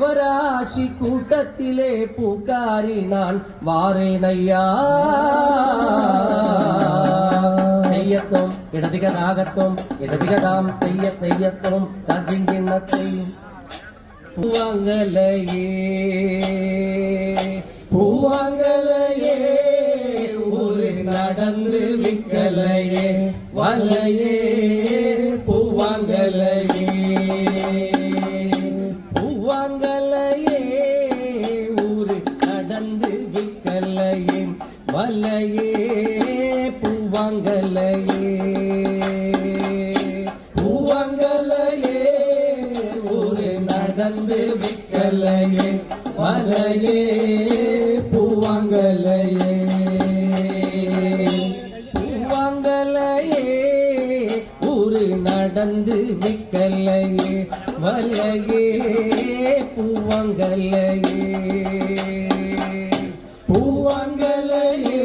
தேவராசி கூட்டத்திலே பூக்காரி நான் வாரேனையா. தெய்யத்தோம் இடதிகதாகத்தோம் இடதிகதாம் தெய்ய தெய்யத்தோம் கதிங்கிண்ணத்தையும் பூவாங்கலையே பூவாங்கலையே ஊரில் நடந்து விக்கலையே வலையே பூவாங்கலையே பூவாங்கலையே ஊரில் நடந்து விக்கலையே வலையே பூவாங்கலையே பூவாங்கலையே ஊரில் நடந்து விக்கலையே வலையே பூவாங்கலையே பூவாங்கலையே ஊரு நடந்து விக்கலையே வலையே பூவாங்கலையே பூவாங்கலையே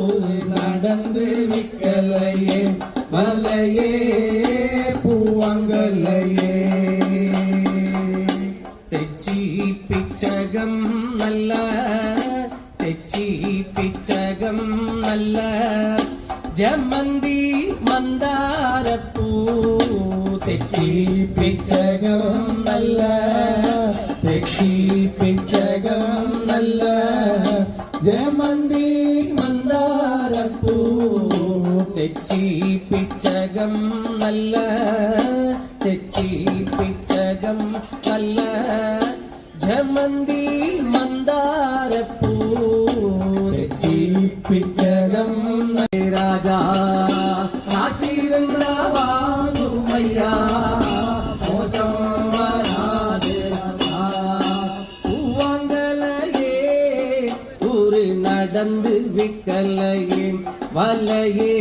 ஊரு நடந்து விக்கலையே வலையே பூவாங்கலையே தெச்சி பிச்சகம் நல்ல தெச்சி பிச்சகம் நல்ல ஜமந்தி மந்தாரப்பூ தெச்சி பிச்சகம் நல்ல தெச்சி பிச்சகம் நல்ல ஜமந்தி மந்தாரப்பூ தெச்சி பிச்சகம் நல்ல தெச்சி பிச்சகம் நல்ல ஜமந்தி மந்தாரப்பூ தெச்சி பிச்சகம் ராஜா காசிரந்தா வாங்குமையா மோசம் வராது பூவாங்கலையே ஊரு நடந்து விக்கலையே வலையே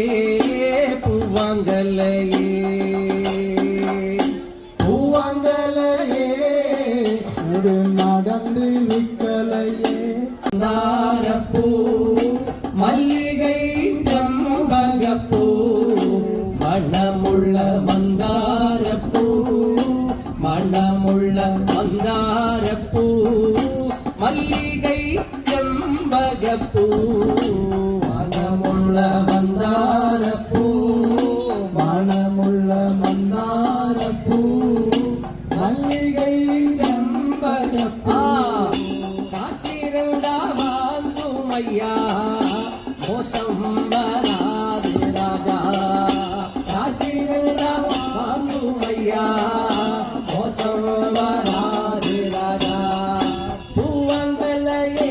பூவாங்கலையே பூவாங்கலையே ஊரு நடந்து விக்கலையே மந்தாரப்பூ மல்லிகை செம்பகப்பூ மணமுள்ள மந்தாரப்பூ மணமுள்ள மந்தாரப்பூ மல்லிகை செம்பகப்பூ மணமுள்ள மந்தாரப்பூ மணமுள்ள மந்தாரப்பூ மல்லிகை செம்பகப்பூ காசிரந்தா வாங்குமையா மோசம் வராது ராஜா காசிரந்தா வாங்குமையா மோசம் வராது ராஜா பூவாங்கலையே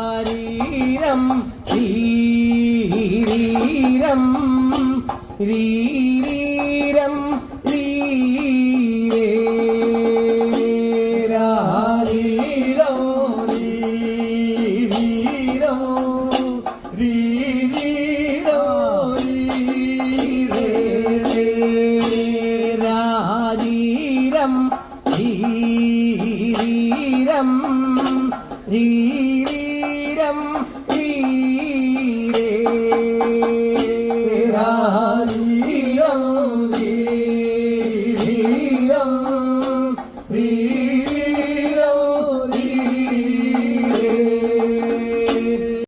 ராரீரம் ரீரம் ரீ